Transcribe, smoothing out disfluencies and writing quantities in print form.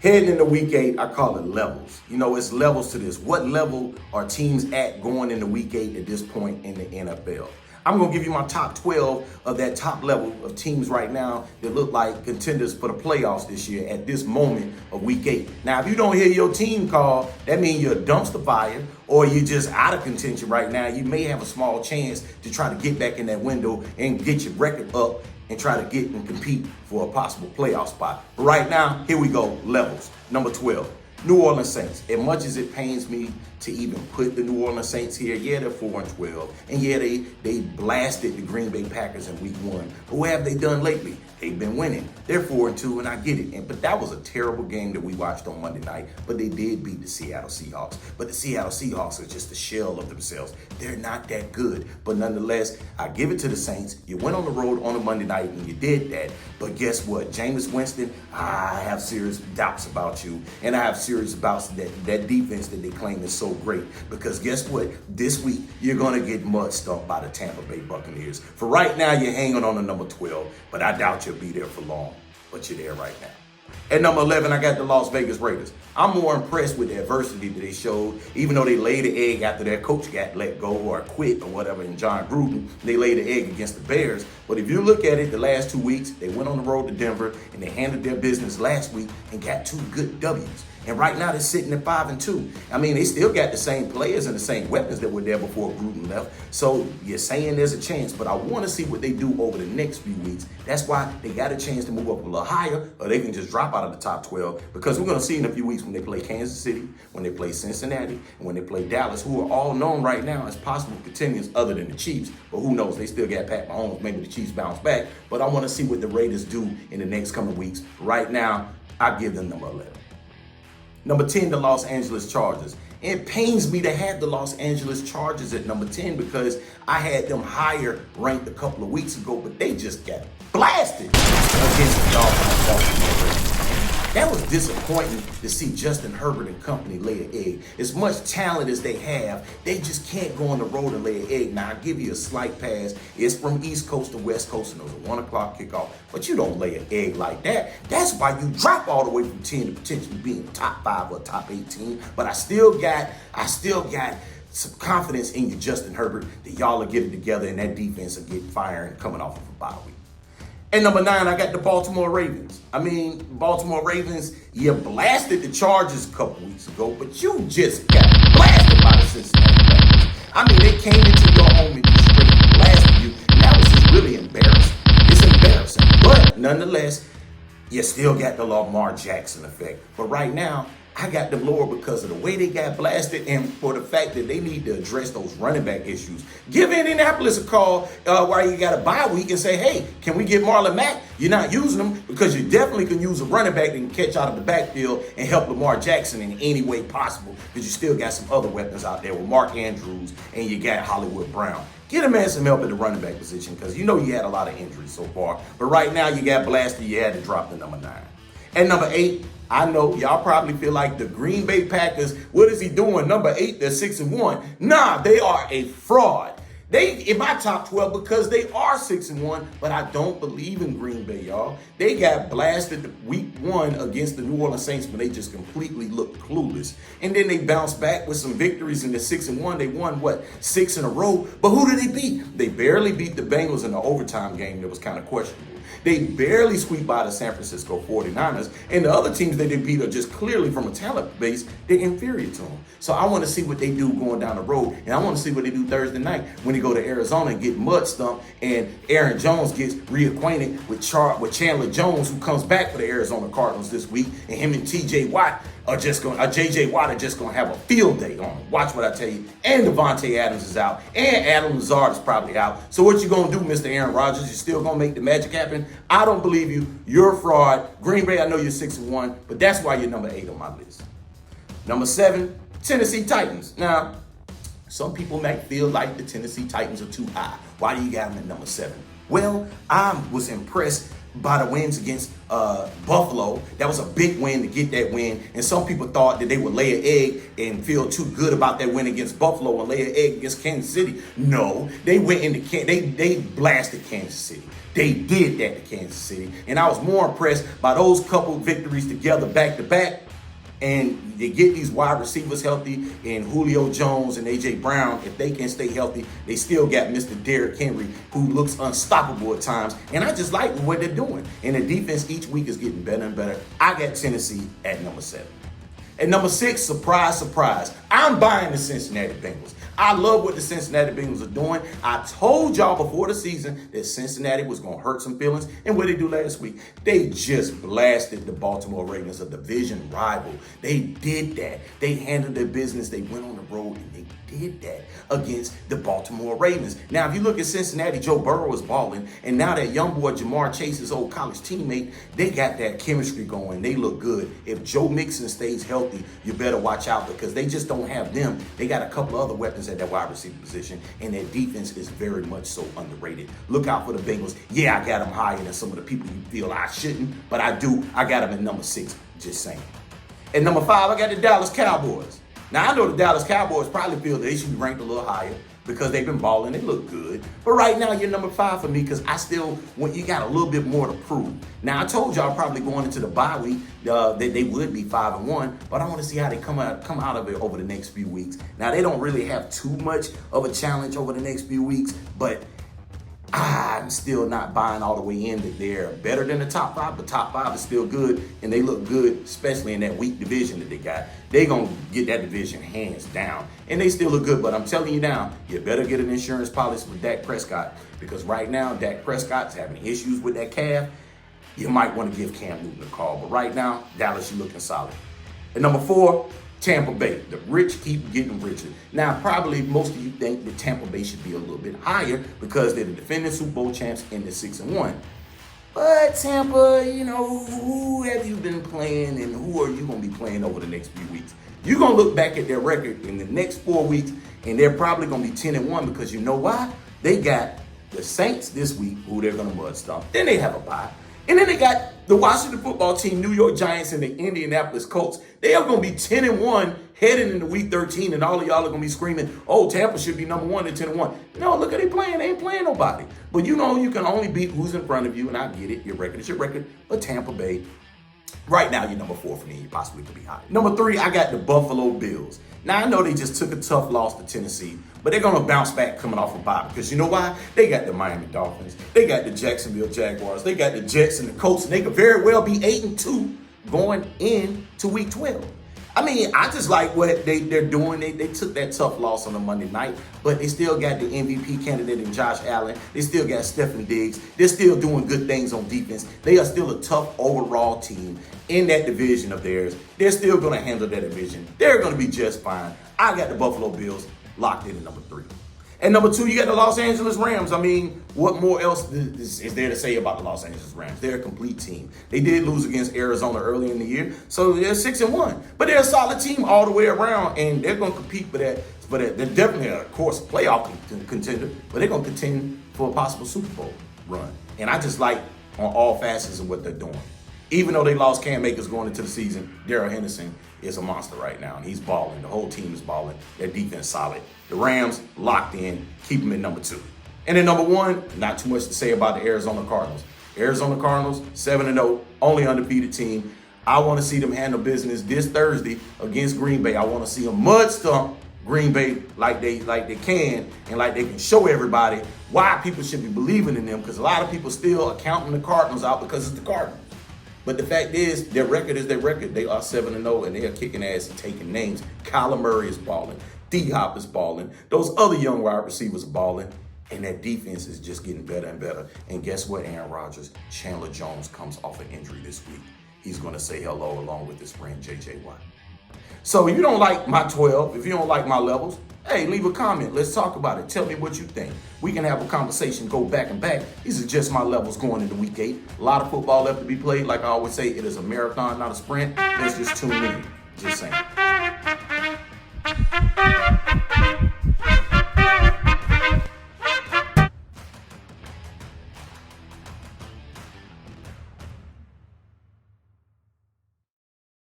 Heading into week 8, I call it levels. You know, it's levels to this. What level are teams at going into week 8 at this point in the NFL? I'm going to give you my top 12 of that top level of teams right now that look like contenders for the playoffs this year at this moment of week 8. Now, if you don't hear your team call, that means you're a dumpster fire or you're just out of contention right now. You may have a small chance to try to get back in that window and get your record up and try to get and compete for a possible playoff spot. But right now, here we go, levels. Number 12, New Orleans Saints. As much as it pains me to even put the New Orleans Saints here, yeah, they're 4-12. And yeah, they blasted the Green Bay Packers in week 1. But what have they done lately? They've been winning. They're 4-2, and I get it. But that was a terrible game that we watched on Monday night. But they did beat the Seattle Seahawks. But the Seattle Seahawks are just a shell of themselves. They're not that good. But nonetheless, I give it to the Saints. You went on the road on a Monday night, and you did that. But guess what? Jameis Winston, I have serious doubts about you. And I have serious doubts that defense that they claim is so great. Because guess what? This week, you're going to get mud stumped by the Tampa Bay Buccaneers. For right now, you're hanging on to number 12. But I doubt you'll be there for long. But you're there right now. At number 11, I got the Las Vegas Raiders. I'm more impressed with the adversity that they showed, even though they laid the egg after their coach got let go or quit or whatever, and John Gruden, they laid the egg against the Bears. But if you look at it, the last 2 weeks, they went on the road to Denver, and they handled their business last week and got 2 good W's. And right now, they're sitting at 5-2. I mean, they still got the same players and the same weapons that were there before Gruden left. So you're saying there's a chance, but I want to see what they do over the next few weeks. That's why they got a chance to move up a little higher, or they can just drop out of the top 12, because we're going to see in a few weeks when they play Kansas City, when they play Cincinnati, and when they play Dallas, who are all known right now as possible contenders other than the Chiefs. But who knows? They still got Pat Mahomes. Maybe the Chiefs bounce back. But I want to see what the Raiders do in the next coming weeks. Right now, I give them number 11. Number 10, the Los Angeles Chargers. It pains me to have the Los Angeles Chargers at number 10 because I had them higher ranked a couple of weeks ago, but they just got blasted against the Dolphins. That was disappointing to see Justin Herbert and company lay an egg. As much talent as they have, they just can't go on the road and lay an egg. Now, I'll give you a slight pass. It's from East Coast to West Coast, and it was a 1 o'clock kickoff. But you don't lay an egg like that. That's why you drop all the way from 10 to potentially being top 5 or top 18. But I still got some confidence in you, Justin Herbert, that y'all will get it together and that defense will get firing coming off of a bye week. And number 9, I got the Baltimore Ravens. I mean, Baltimore Ravens, you blasted the Chargers a couple weeks ago, but you just got blasted by the Cincinnati Bengals. I mean, they came into your home and just straight blasted you, and that was just really embarrassing. It's embarrassing. But nonetheless, you still got the Lamar Jackson effect. But right now, I got them lower because of the way they got blasted and for the fact that they need to address those running back issues. Give Indianapolis a call while you got a bye week and say, hey, can we get Marlon Mack? You're not using them because you definitely can use a running back that can catch out of the backfield and help Lamar Jackson in any way possible because you still got some other weapons out there with Mark Andrews and you got Hollywood Brown. Get a man some help at the running back position because you know you had a lot of injuries so far. But right now you got blasted. You had to drop the number 9. And number 8, I know y'all probably feel like the Green Bay Packers, what is he doing? Number 8, they're 6-1. Nah, they are a fraud. They in my top 12 because they are 6-1, but I don't believe in Green Bay, y'all. They got blasted week 1 against the New Orleans Saints when they just completely looked clueless. And then they bounced back with some victories in the 6-1. They won, 6 in a row? But who did they beat? They barely beat the Bengals in the overtime game that was kind of questionable. They barely squeaked by the San Francisco 49ers. And the other teams that they beat are just clearly from a talent base, they're inferior to them. So I want to see what they do going down the road. And I want to see what they do Thursday night when they go to Arizona and get mud stumped and Aaron Jones gets reacquainted with Chandler Jones, who comes back for the Arizona Cardinals this week. And him and JJ Watt are just going to have a field day on them. Watch what I tell you. And Devontae Adams is out. And Adam Lazard is probably out. So what you going to do, Mr. Aaron Rodgers? You still going to make the magic happen? I don't believe you. You're a fraud. Green Bay, I know you're 6-1, but that's why you're number 8 on my list. Number 7, Tennessee Titans. Now, some people might feel like the Tennessee Titans are too high. Why do you got them at number 7? Well, I was impressed by the wins against Buffalo. That was a big win to get that win. And some people thought that they would lay an egg and feel too good about that win against Buffalo and lay an egg against Kansas City. No, they went into they blasted Kansas City. They did that to Kansas City. And I was more impressed by those couple victories together back to back. And they get these wide receivers healthy, and Julio Jones and A.J. Brown, if they can stay healthy, they still got Mr. Derrick Henry, who looks unstoppable at times. And I just like what they're doing. And the defense each week is getting better and better. I got Tennessee at number 7. At number 6, surprise, surprise, I'm buying the Cincinnati Bengals. I love what the Cincinnati Bengals are doing. I told y'all before the season that Cincinnati was going to hurt some feelings. And what did they do last week? They just blasted the Baltimore Ravens, a division rival. They did that. They handled their business. They went on the road and they did that against the Baltimore Ravens. Now, if you look at Cincinnati, Joe Burrow is balling. And now that young boy, Jamar Chase, his old college teammate, they got that chemistry going. They look good. If Joe Mixon stays healthy, you better watch out because they just don't have them. They got a couple other weapons at that wide receiver position, and their defense is very much so underrated. Look out for the Bengals. Yeah, I got them higher than some of the people you feel I shouldn't, but I do. I got them at number 6, just saying. At number 5, I got the Dallas Cowboys. Now, I know the Dallas Cowboys probably feel they should be ranked a little higher because they've been balling. They look good. But right now, you're number 5 for me because I still want you got a little bit more to prove. Now, I told y'all probably going into the bye week that they would be 5-1, but I want to see how they come out of it over the next few weeks. Now, they don't really have too much of a challenge over the next few weeks, but I'm still not buying all the way in that they're better than the top 5, but top 5 is still good, and they look good, especially in that weak division that they got. They're going to get that division hands down, and they still look good, but I'm telling you now, you better get an insurance policy with Dak Prescott, because right now, Dak Prescott's having issues with that calf. You might want to give Cam Newton a call, but right now, Dallas, you're looking solid. At number 4, Tampa Bay. The rich keep getting richer. Now, probably most of you think that Tampa Bay should be a little bit higher because they're the defending Super Bowl champs and they're 6-1. But Tampa, who have you been playing and who are you going to be playing over the next few weeks? You're going to look back at their record in the next 4 weeks and they're probably going to be 10-1 because you know why? They got the Saints this week, who they're going to mud stomp. Then they have a bye. And then they got the Washington football team, New York Giants, and the Indianapolis Colts. They are going to be 10-1 heading into week 13, and all of y'all are going to be screaming, oh, Tampa should be number 1 at 10-1. No, look at they playing. They ain't playing nobody. But you can only beat who's in front of you, and I get it. Your record is your record. But Tampa Bay, right now, you're number 4 for me. You possibly could be higher. Number 3, I got the Buffalo Bills. Now, I know they just took a tough loss to Tennessee, but they're going to bounce back coming off a bye because you know why? They got the Miami Dolphins. They got the Jacksonville Jaguars. They got the Jets and the Colts, and they could very well be 8-2 going into week 12. I mean, I just like what they're doing. They took that tough loss on a Monday night, but they still got the MVP candidate in Josh Allen. They still got Stephen Diggs. They're still doing good things on defense. They are still a tough overall team in that division of theirs. They're still going to handle that division. They're going to be just fine. I got the Buffalo Bills locked in at number 3. And number 2, you got the Los Angeles Rams. I mean, what more else is there to say about the Los Angeles Rams? They're a complete team. They did lose against Arizona early in the year, so they're 6-1. But they're a solid team all the way around, and they're going to compete for that. But they're definitely, of course, a playoff contender, but they're going to contend for a possible Super Bowl run. And I just like on all facets of what they're doing. Even though they lost Cam Akers going into the season, Darrell Henderson is a monster right now, and he's balling. The whole team is balling. Their defense solid. The Rams locked in. Keep them at number 2. And then number 1, not too much to say about the Arizona Cardinals. Arizona Cardinals, 7-0, only undefeated team. I want to see them handle business this Thursday against Green Bay. I want to see them mud stomp Green Bay like they can, and like they can show everybody why people should be believing in them, because a lot of people still are counting the Cardinals out because it's the Cardinals. But the fact is, their record is their record. They are 7-0, and they are kicking ass and taking names. Kyler Murray is balling. D-Hop is balling. Those other young wide receivers are balling. And that defense is just getting better and better. And guess what, Aaron Rodgers? Chandler Jones comes off an injury this week. He's going to say hello along with his friend, J.J. Watt. So if you don't like my 12, if you don't like my levels, hey, leave a comment. Let's talk about it. Tell me what you think. We can have a conversation, go back and back. These are just my levels going into week 8. A lot of football left to be played. Like I always say, it is a marathon, not a sprint. Let's just tune in. Just saying.